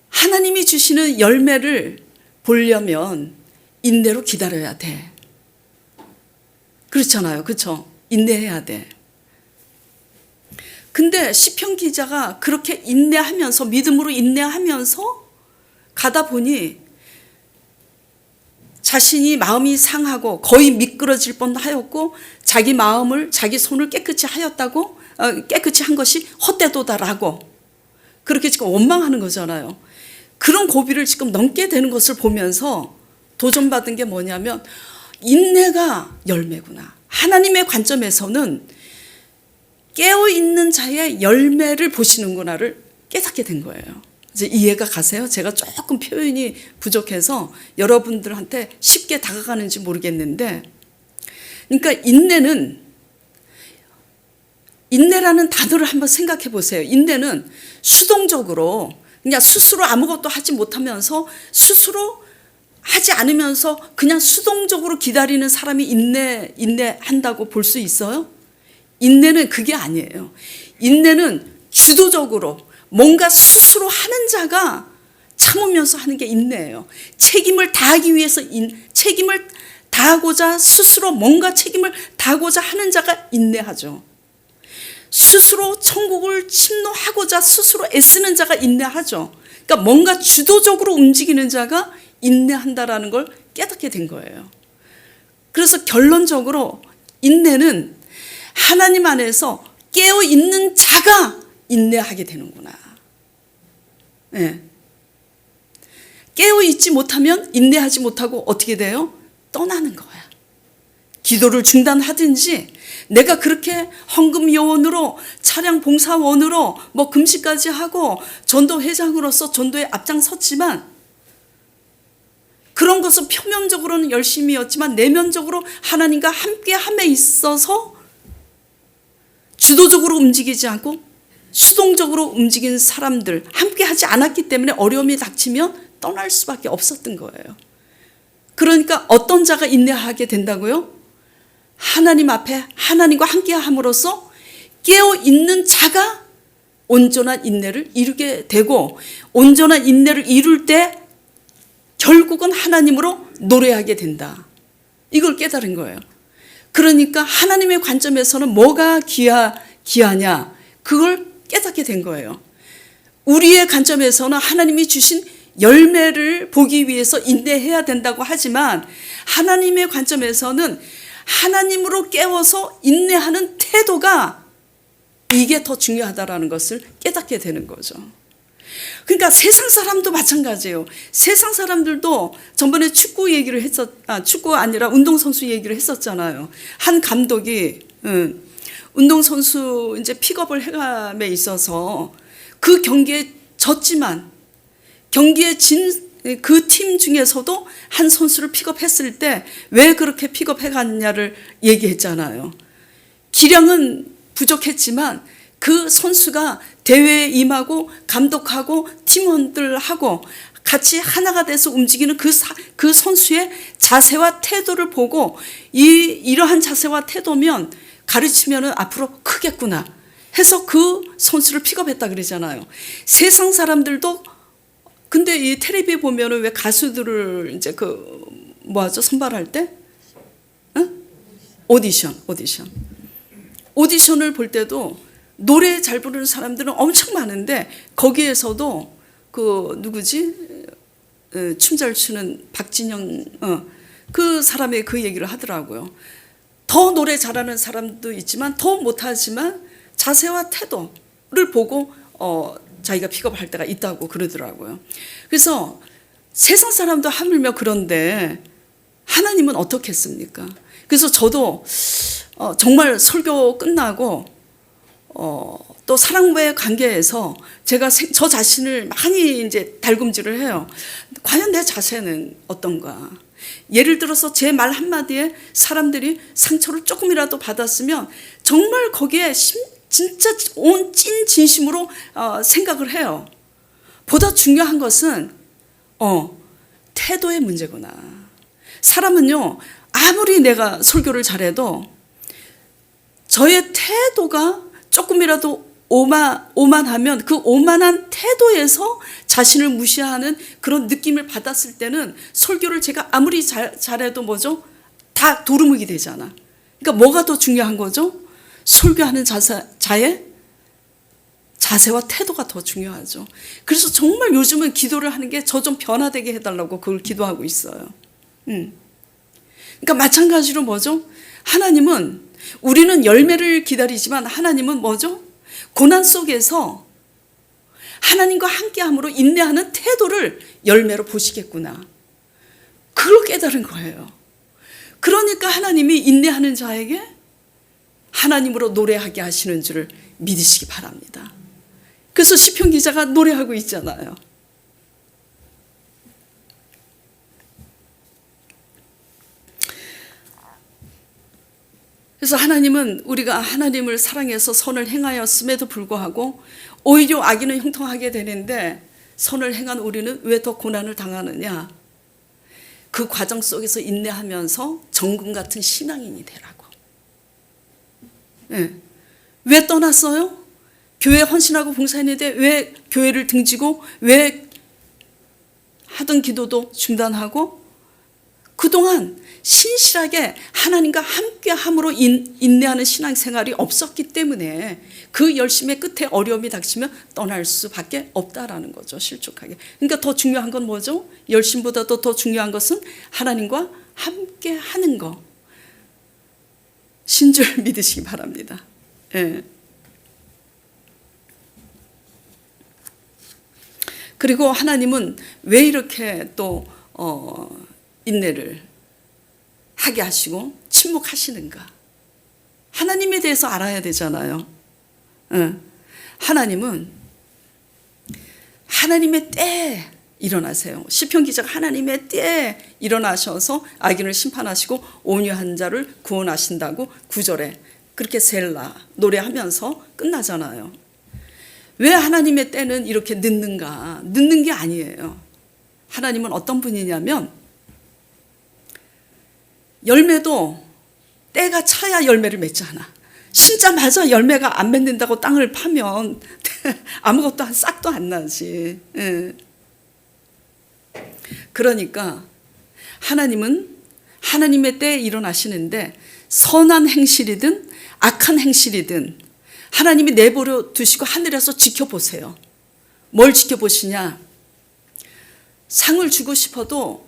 하나님이 주시는 열매를 보려면 인내로 기다려야 돼. 그렇잖아요. 그렇죠? 인내해야 돼. 근데 시편 기자가 그렇게 인내하면서, 믿음으로 인내하면서 가다 보니 자신이 마음이 상하고 거의 미끄러질 뻔하였고, 자기 마음을, 자기 손을 깨끗이 하였다고, 깨끗이 한 것이 헛되도다라고 그렇게 지금 원망하는 거잖아요. 그런 고비를 지금 넘게 되는 것을 보면서 도전받은 게 뭐냐면, 인내가 열매구나. 하나님의 관점에서는 깨어있는 자의 열매를 보시는구나를 깨닫게 된 거예요. 이제 이해가 가세요? 제가 조금 표현이 부족해서 여러분들한테 쉽게 다가가는지 모르겠는데, 그러니까 인내라는 단어를 한번 생각해 보세요. 인내는 수동적으로 그냥 스스로 아무것도 하지 못하면서 스스로 하지 않으면서 그냥 수동적으로 기다리는 사람이 인내한다고 볼 수 있어요? 인내는 그게 아니에요. 인내는 주도적으로 뭔가 스스로 하는 자가 참으면서 하는 게 인내예요. 책임을 다하기 위해서 책임을 다하고자 스스로 뭔가 책임을 다하고자 하는 자가 인내하죠. 스스로 천국을 침노하고자 스스로 애쓰는 자가 인내하죠. 그러니까 뭔가 주도적으로 움직이는 자가 인내한다라는 걸 깨닫게 된 거예요. 그래서 결론적으로 인내는 하나님 안에서 깨어있는 자가 인내하게 되는구나. 네. 깨어있지 못하면 인내하지 못하고 어떻게 돼요? 떠나는 거야. 기도를 중단하든지 내가 그렇게 헌금 요원으로 차량 봉사원으로 뭐 금식까지 하고 전도회장으로서 전도에 앞장섰지만 그런 것은 표면적으로는 열심이었지만 내면적으로 하나님과 함께함에 있어서 주도적으로 움직이지 않고 수동적으로 움직인 사람들, 함께하지 않았기 때문에 어려움이 닥치면 떠날 수밖에 없었던 거예요. 그러니까 어떤 자가 인내하게 된다고요? 하나님 앞에 하나님과 함께함으로써 깨어있는 자가 온전한 인내를 이루게 되고, 온전한 인내를 이룰 때 결국은 하나님으로 노래하게 된다. 이걸 깨달은 거예요. 그러니까 하나님의 관점에서는 뭐가 귀하냐, 그걸 깨닫게 된 거예요. 우리의 관점에서는 하나님이 주신 열매를 보기 위해서 인내해야 된다고 하지만 하나님의 관점에서는 하나님으로 깨워서 인내하는 태도가 이게 더 중요하다라는 것을 깨닫게 되는 거죠. 그러니까 세상 사람도 마찬가지예요. 세상 사람들도 전번에 축구 아니라 운동선수 얘기를 했었잖아요. 한 감독이 운동선수 이제 픽업을 해감에 있어서 그 경기에 졌지만 경기에 진 그 팀 중에서도 한 선수를 픽업했을 때 왜 그렇게 픽업해 갔냐를 얘기했잖아요. 기량은 부족했지만 그 선수가 대회에 임하고 감독하고 팀원들하고 같이 하나가 돼서 움직이는 그 선수의 자세와 태도를 보고 이러한 자세와 태도면 가르치면 앞으로 크겠구나 해서 그 선수를 픽업했다 그러잖아요. 세상 사람들도 근데 이 텔레비 보면은 왜 가수들을 이제 뭐하죠? 선발할 때? 응? 오디션을 볼 때도 노래 잘 부르는 사람들은 엄청 많은데 거기에서도 춤 잘 추는 박진영 그 사람의 그 얘기를 하더라고요. 더 노래 잘하는 사람도 있지만 더 못하지만 자세와 태도를 보고 자기가 픽업할 때가 있다고 그러더라고요. 그래서 세상 사람도 하물며 그런데 하나님은 어떻겠습니까? 그래서 저도 정말 설교 끝나고 또 사랑과의 관계에서 제가 저 자신을 많이 이제 달굼질을 해요. 과연 내 자세는 어떤가? 예를 들어서 제 말 한마디에 사람들이 상처를 조금이라도 받았으면 정말 거기에 진짜 온 찐 진심으로 생각을 해요. 보다 중요한 것은 태도의 문제구나. 사람은요, 아무리 내가 설교를 잘해도 저의 태도가 조금이라도 오만하면 그 오만한 태도에서 자신을 무시하는 그런 느낌을 받았을 때는 설교를 제가 아무리 잘해도 뭐죠? 다 도루묵이 되잖아. 그러니까 뭐가 더 중요한 거죠? 설교하는 자의 자세와 태도가 더 중요하죠. 그래서 정말 요즘은 기도를 하는 게 저 좀 변화되게 해달라고 그걸 기도하고 있어요. 그러니까 마찬가지로 뭐죠? 하나님은 우리는 열매를 기다리지만 하나님은 뭐죠? 고난 속에서 하나님과 함께함으로 인내하는 태도를 열매로 보시겠구나. 그걸 깨달은 거예요. 그러니까 하나님이 인내하는 자에게 하나님으로 노래하게 하시는 줄을 믿으시기 바랍니다. 그래서 시편 기자가 노래하고 있잖아요. 그래서 하나님은 우리가 하나님을 사랑해서 선을 행하였음에도 불구하고 오히려 악인은 형통하게 되는데 선을 행한 우리는 왜 더 고난을 당하느냐. 그 과정 속에서 인내하면서 정금 같은 신앙인이 되라고. 네. 왜 떠났어요? 교회 헌신하고 봉사했는데 왜 교회를 등지고 왜 하던 기도도 중단하고 그동안 신실하게 하나님과 함께함으로 인내하는 신앙생활이 없었기 때문에 그 열심의 끝에 어려움이 닥치면 떠날 수밖에 없다라는 거죠. 실족하게. 그러니까 더 중요한 건 뭐죠? 열심보다도 더 중요한 것은 하나님과 함께하는 거. 신줄 믿으시기 바랍니다. 예. 그리고 하나님은 왜 이렇게 또 인내를 하게 하시고 침묵하시는가? 하나님에 대해서 알아야 되잖아요. 하나님은 하나님의 때에 일어나세요. 시편 기자가 하나님의 때에 일어나셔서 악인을 심판하시고 온유한 자를 구원하신다고 9절에 그렇게 셀라 노래하면서 끝나잖아요. 왜 하나님의 때는 이렇게 늦는가? 늦는 게 아니에요. 하나님은 어떤 분이냐면 열매도 때가 차야 열매를 맺잖아. 심자마자 열매가 안 맺는다고 땅을 파면 아무것도 싹도 안 나지. 그러니까 하나님은 하나님의 때에 일어나시는데 선한 행실이든 악한 행실이든 하나님이 내버려 두시고 하늘에서 지켜보세요. 뭘 지켜보시냐? 상을 주고 싶어도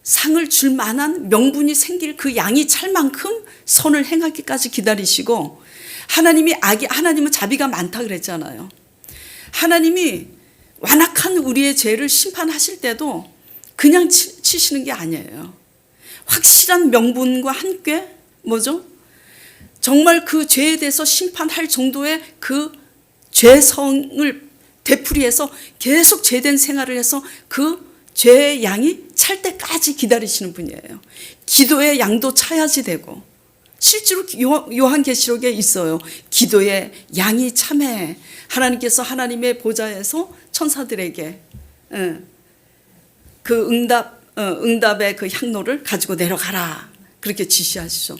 상을 줄 만한 명분이 생길 그 양이 찰 만큼 선을 행하기까지 기다리시고 하나님은 자비가 많다 그랬잖아요. 하나님이 완악한 우리의 죄를 심판하실 때도 그냥 치시는 게 아니에요. 확실한 명분과 함께 뭐죠? 정말 그 죄에 대해서 심판할 정도의 그 죄성을 되풀이해서 계속 죄된 생활을 해서 그 죄의 양이 찰 때까지 기다리시는 분이에요. 기도의 양도 차야지 되고 실제로 요한계시록에 있어요. 기도의 양이 참해. 하나님께서 하나님의 보좌에서 천사들에게 그 응답의 그 향로를 가지고 내려가라. 그렇게 지시하시죠.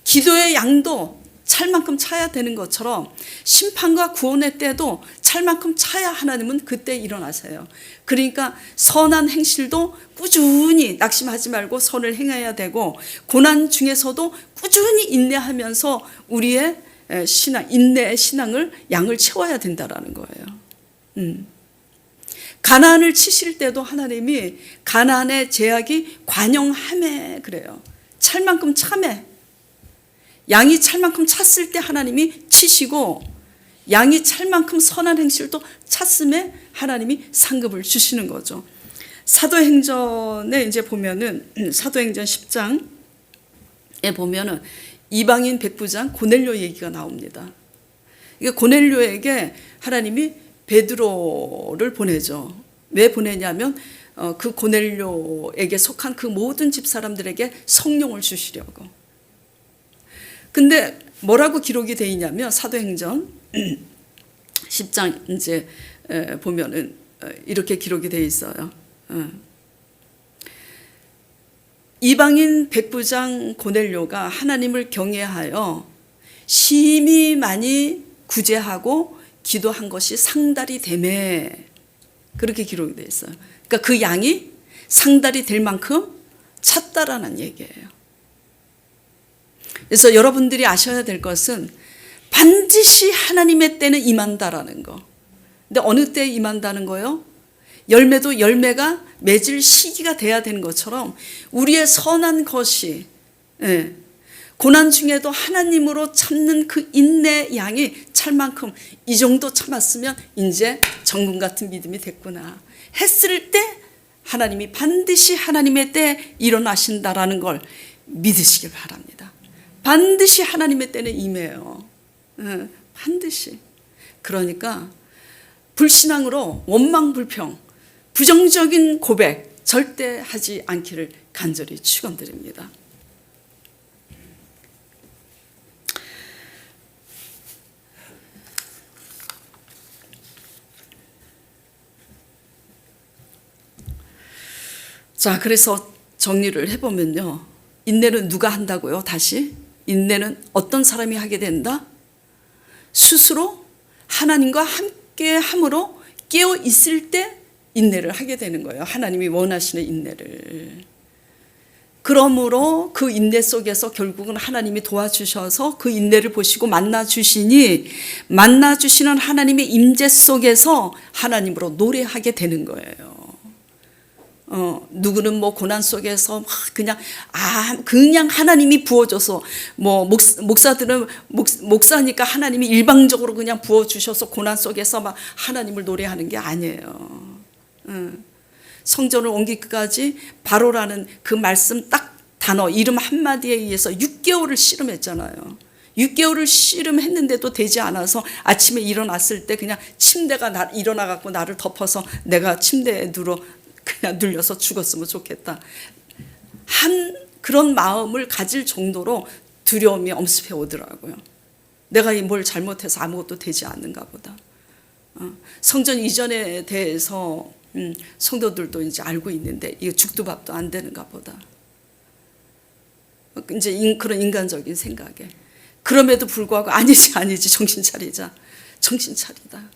기도의 양도 찰 만큼 차야 되는 것처럼 심판과 구원의 때도 찰 만큼 차야 하나님은 그때 일어나세요. 그러니까 선한 행실도 꾸준히 낙심하지 말고 선을 행해야 되고 고난 중에서도 꾸준히 인내하면서 우리의 신앙, 인내의 신앙을 양을 채워야 된다라는 거예요. 가나안을 치실 때도 하나님이 가나안의 제약이 관영함에 그래요. 찰 만큼 참해. 양이 찰 만큼 찼을 때 하나님이 치시고 양이 찰 만큼 선한 행실도 찼음에 하나님이 상급을 주시는 거죠. 사도행전에 이제 보면은 사도행전 10장에 보면은 이방인 백부장 고넬료 얘기가 나옵니다. 이게 고넬료에게 하나님이 베드로를 보내죠. 왜 보내냐면 그 고넬료에게 속한 그 모든 집 사람들에게 성령을 주시려고. 근데 뭐라고 기록이 되어 있냐면 사도행전 10장 이제 보면은 이렇게 기록이 되어 있어요. 이방인 백부장 고넬료가 하나님을 경외하여 심히 많이 구제하고 기도한 것이 상달이 되매 그렇게 기록이 되어 있어요. 그러니까 그 양이 상달이 될 만큼 찼다라는 얘기예요. 그래서 여러분들이 아셔야 될 것은 반드시 하나님의 때는 임한다라는 거. 근데 어느 때에 임한다는 거요? 열매도 열매가 맺을 시기가 돼야 되는 것처럼 우리의 선한 것이 고난 중에도 하나님으로 참는 그 인내 양이 찰 만큼 이 정도 참았으면 이제 정금 같은 믿음이 됐구나 했을 때 하나님이 반드시 하나님의 때에 일어나신다라는 걸 믿으시길 바랍니다. 반드시 하나님의 때는 임해요. 반드시. 그러니까 불신앙으로 원망불평, 부정적인 고백 절대 하지 않기를 간절히 축원드립니다. 자, 그래서 정리를 해보면요. 인내는 누가 한다고요? 다시. 인내는 어떤 사람이 하게 된다? 스스로 하나님과 함께 함으로 깨어 있을 때 인내를 하게 되는 거예요. 하나님이 원하시는 인내를. 그러므로 그 인내 속에서 결국은 하나님이 도와주셔서 그 인내를 보시고 만나주시니 만나주시는 하나님의 임재 속에서 하나님으로 노래하게 되는 거예요. 누구는 뭐 고난 속에서 그냥 하나님이 부어줘서 뭐 목사들은 목사니까 하나님이 일방적으로 그냥 부어주셔서 고난 속에서 막 하나님을 노래하는 게 아니에요. 성전을 옮기기까지 바로라는 그 말씀 딱 단어 이름 한마디에 의해서 6개월을 씨름했잖아요. 6개월을 씨름했는데도 되지 않아서 아침에 일어났을 때 그냥 침대가 일어나갖고 나를 덮어서 내가 침대에 그냥 눌려서 죽었으면 좋겠다. 그런 마음을 가질 정도로 두려움이 엄습해 오더라고요. 내가 뭘 잘못해서 아무것도 되지 않는가 보다. 성전 이전에 대해서 성도들도 이제 알고 있는데 이거 죽도 밥도 안 되는가 보다. 이제 그런 인간적인 생각에. 그럼에도 불구하고 아니지 정신 차리자. 정신 차리다.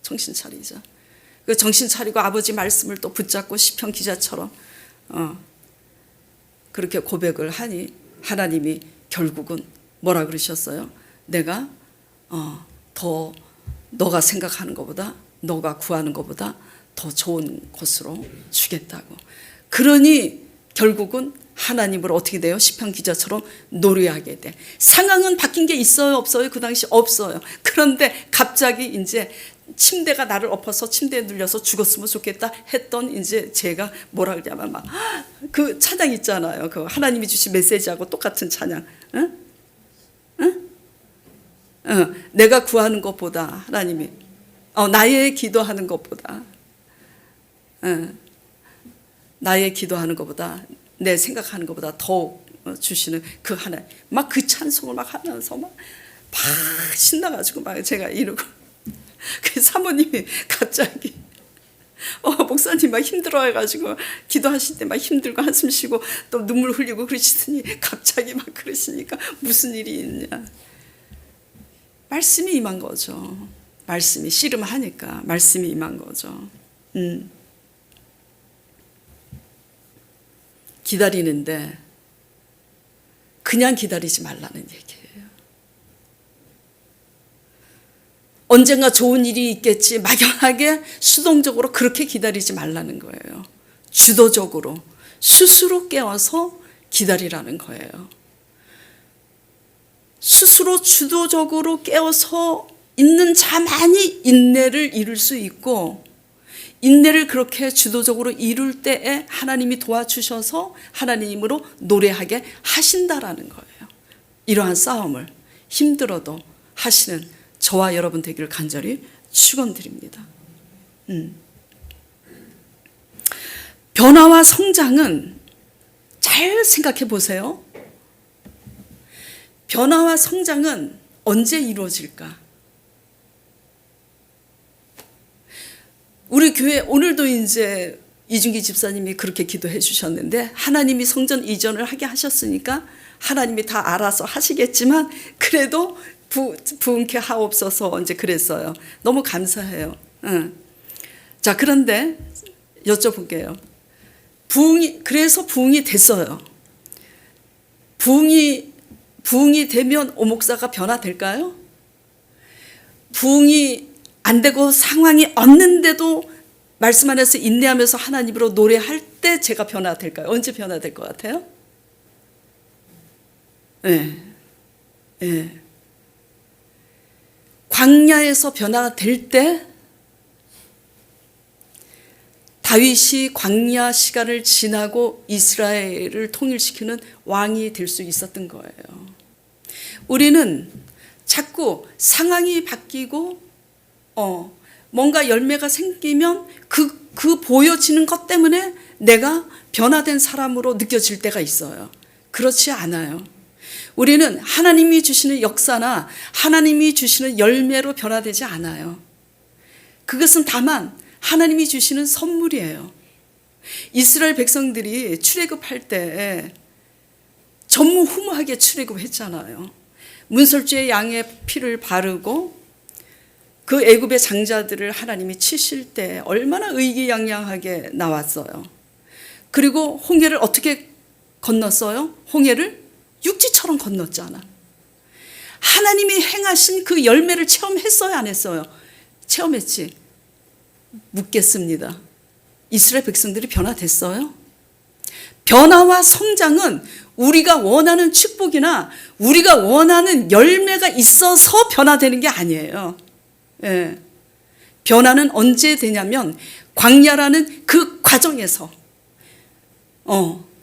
정신 차리자. 그 정신 차리고 아버지 말씀을 또 붙잡고 시편 기자처럼 그렇게 고백을 하니 하나님이 결국은 뭐라 그러셨어요? 내가 더 너가 생각하는 것보다 너가 구하는 것보다 더 좋은 곳으로 주겠다고. 그러니 결국은 하나님으로 어떻게 돼요? 시편 기자처럼 노래하게 돼. 상황은 바뀐 게 있어요? 없어요? 그 당시 없어요. 그런데 갑자기 이제 침대가 나를 엎어서 침대에 눌려서 죽었으면 좋겠다 했던 이제 제가 뭐라 그러냐면 막 그 찬양 있잖아요. 그 하나님이 주신 메시지하고 똑같은 찬양. 응? 응? 내가 구하는 것보다 하나님이 나의 기도하는 것보다 나의 기도하는 것보다 내 생각하는 것보다 더 주시는 그 하나님. 막 그 찬송을 막 하면서 막 신나가지고 막 제가 이러고 그 사모님이 갑자기 목사님 막 힘들어해가지고 기도하실 때 막 힘들고 한숨 쉬고 또 눈물 흘리고 그러시더니 갑자기 막 그러시니까 무슨 일이 있냐. 말씀이 임한 거죠. 말씀이 씨름하니까 말씀이 임한 거죠. 기다리는데 그냥 기다리지 말라는 얘기예요. 언젠가 좋은 일이 있겠지 막연하게 수동적으로 그렇게 기다리지 말라는 거예요. 주도적으로 스스로 깨워서 기다리라는 거예요. 스스로 주도적으로 깨워서 있는 자만이 인내를 이룰 수 있고 인내를 그렇게 주도적으로 이룰 때에 하나님이 도와주셔서 하나님으로 노래하게 하신다라는 거예요. 이러한 싸움을 힘들어도 하시는 저와 여러분 되기를 간절히 축원드립니다. 변화와 성장은 잘 생각해 보세요. 변화와 성장은 언제 이루어질까? 우리 교회 오늘도 이제 이준기 집사님이 그렇게 기도해 주셨는데 하나님이 성전 이전을 하게 하셨으니까 하나님이 다 알아서 하시겠지만 그래도 부흥케 하옵소서 이제 그랬어요. 너무 감사해요. 자, 그런데 여쭤볼게요. 그래서 부흥이 됐어요. 부흥이 되면 오목사가 변화될까요? 부흥이 안 되고 상황이 없는데도 말씀 안에서 인내하면서 하나님으로 노래할 때 제가 변화될까요? 언제 변화될 것 같아요? 네. 네. 광야에서 변화될 때 다윗이 광야 시간을 지나고 이스라엘을 통일시키는 왕이 될 수 있었던 거예요. 우리는 자꾸 상황이 바뀌고 뭔가 열매가 생기면 그 보여지는 것 때문에 내가 변화된 사람으로 느껴질 때가 있어요. 그렇지 않아요. 우리는 하나님이 주시는 역사나 하나님이 주시는 열매로 변화되지 않아요. 그것은 다만 하나님이 주시는 선물이에요. 이스라엘 백성들이 출애굽할 때 전무후무하게 출애굽했잖아요. 문설주의 양의 피를 바르고 그 애굽의 장자들을 하나님이 치실 때 얼마나 의기양양하게 나왔어요. 그리고 홍해를 어떻게 건넜어요? 홍해를 육지처럼 건넜잖아. 하나님이 행하신 그 열매를 체험했어요, 안 했어요? 체험했지. 묻겠습니다. 이스라엘 백성들이 변화됐어요? 변화와 성장은 우리가 원하는 축복이나 우리가 원하는 열매가 있어서 변화되는 게 아니에요. 예. 변화는 언제 되냐면 광야라는 그 과정에서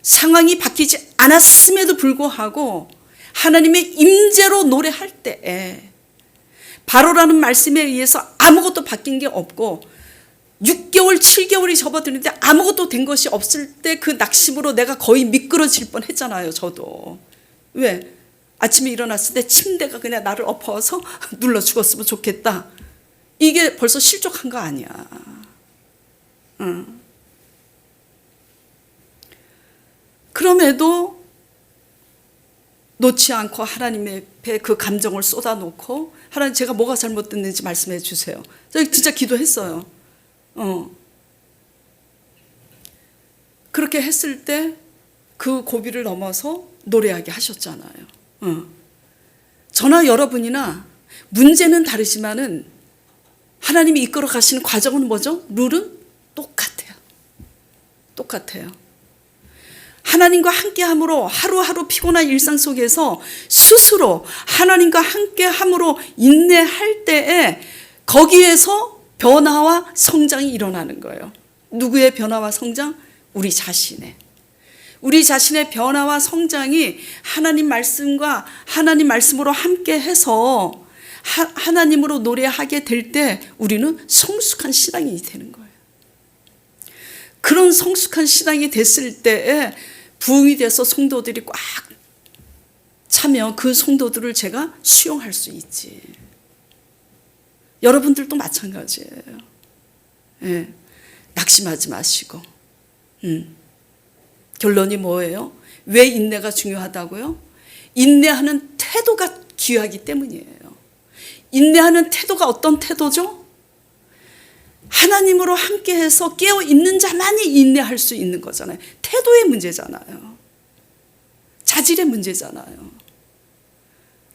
상황이 바뀌지 않았음에도 불구하고 하나님의 임재로 노래할 때에 바로라는 말씀에 의해서 아무것도 바뀐 게 없고 6개월, 7개월이 접어드는데 아무것도 된 것이 없을 때 그 낙심으로 내가 거의 미끄러질 뻔했잖아요. 저도. 왜? 아침에 일어났을 때 침대가 그냥 나를 엎어서 눌러 죽었으면 좋겠다. 이게 벌써 실족한 거 아니야. 그럼에도 놓지 않고 하나님의 배 그 감정을 쏟아놓고 하나님 제가 뭐가 잘못됐는지 말씀해 주세요. 제가 진짜 기도했어요. 그렇게 했을 때 그 고비를 넘어서 노래하게 하셨잖아요. 저나 여러분이나 문제는 다르지만은 하나님이 이끌어 가시는 과정은 뭐죠? 룰은 똑같아요. 똑같아요. 하나님과 함께함으로 하루하루 피곤한 일상 속에서 스스로 하나님과 함께함으로 인내할 때에 거기에서 변화와 성장이 일어나는 거예요. 누구의 변화와 성장? 우리 자신의. 우리 자신의 변화와 성장이 하나님 말씀과 하나님 말씀으로 함께해서 하나님으로 노래하게 될 때 우리는 성숙한 신앙이 되는 거예요. 그런 성숙한 신앙이 됐을 때에 부흥이 돼서 성도들이 꽉 차면 그 성도들을 제가 수용할 수 있지. 여러분들도 마찬가지예요. 예, 낙심하지 마시고. 결론이 뭐예요? 왜 인내가 중요하다고요? 인내하는 태도가 귀하기 때문이에요. 인내하는 태도가 어떤 태도죠? 하나님으로 함께해서 깨어있는 자만이 인내할 수 있는 거잖아요. 태도의 문제잖아요. 자질의 문제잖아요.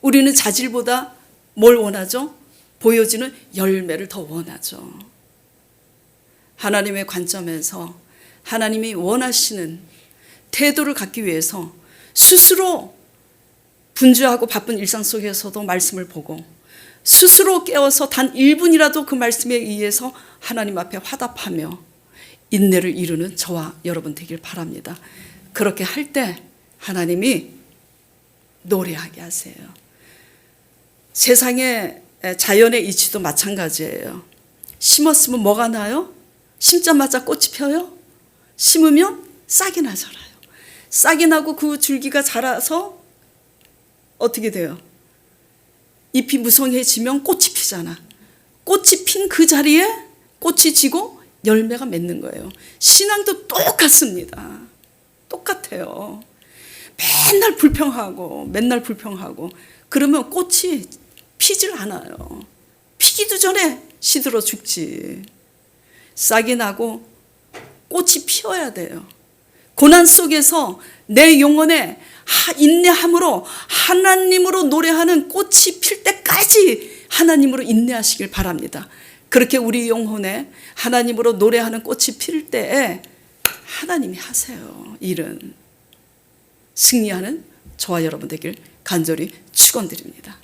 우리는 자질보다 뭘 원하죠? 보여지는 열매를 더 원하죠. 하나님의 관점에서 하나님이 원하시는 태도를 갖기 위해서 스스로 분주하고 바쁜 일상 속에서도 말씀을 보고 스스로 깨어서 단 1분이라도 그 말씀에 의해서 하나님 앞에 화답하며 인내를 이루는 저와 여러분 되길 바랍니다. 그렇게 할 때 하나님이 노래하게 하세요. 세상의 자연의 이치도 마찬가지예요. 심었으면 뭐가 나요? 심자마자 꽃이 펴요? 심으면 싹이 나잖아요. 싹이 나고 그 줄기가 자라서 어떻게 돼요? 잎이 무성해지면 꽃이 피잖아. 꽃이 핀 그 자리에 꽃이 지고 열매가 맺는 거예요. 신앙도 똑같습니다. 똑같아요. 맨날 불평하고 그러면 꽃이 피질 않아요. 피기도 전에 시들어 죽지. 싹이 나고 꽃이 피어야 돼요. 고난 속에서 내 영혼에 인내함으로 하나님으로 노래하는 꽃이 필 때까지 하나님으로 인내하시길 바랍니다. 그렇게 우리 영혼에 하나님으로 노래하는 꽃이 필 때에 하나님이 하세요. 일은 승리하는 저와 여러분 되길 간절히 축원드립니다.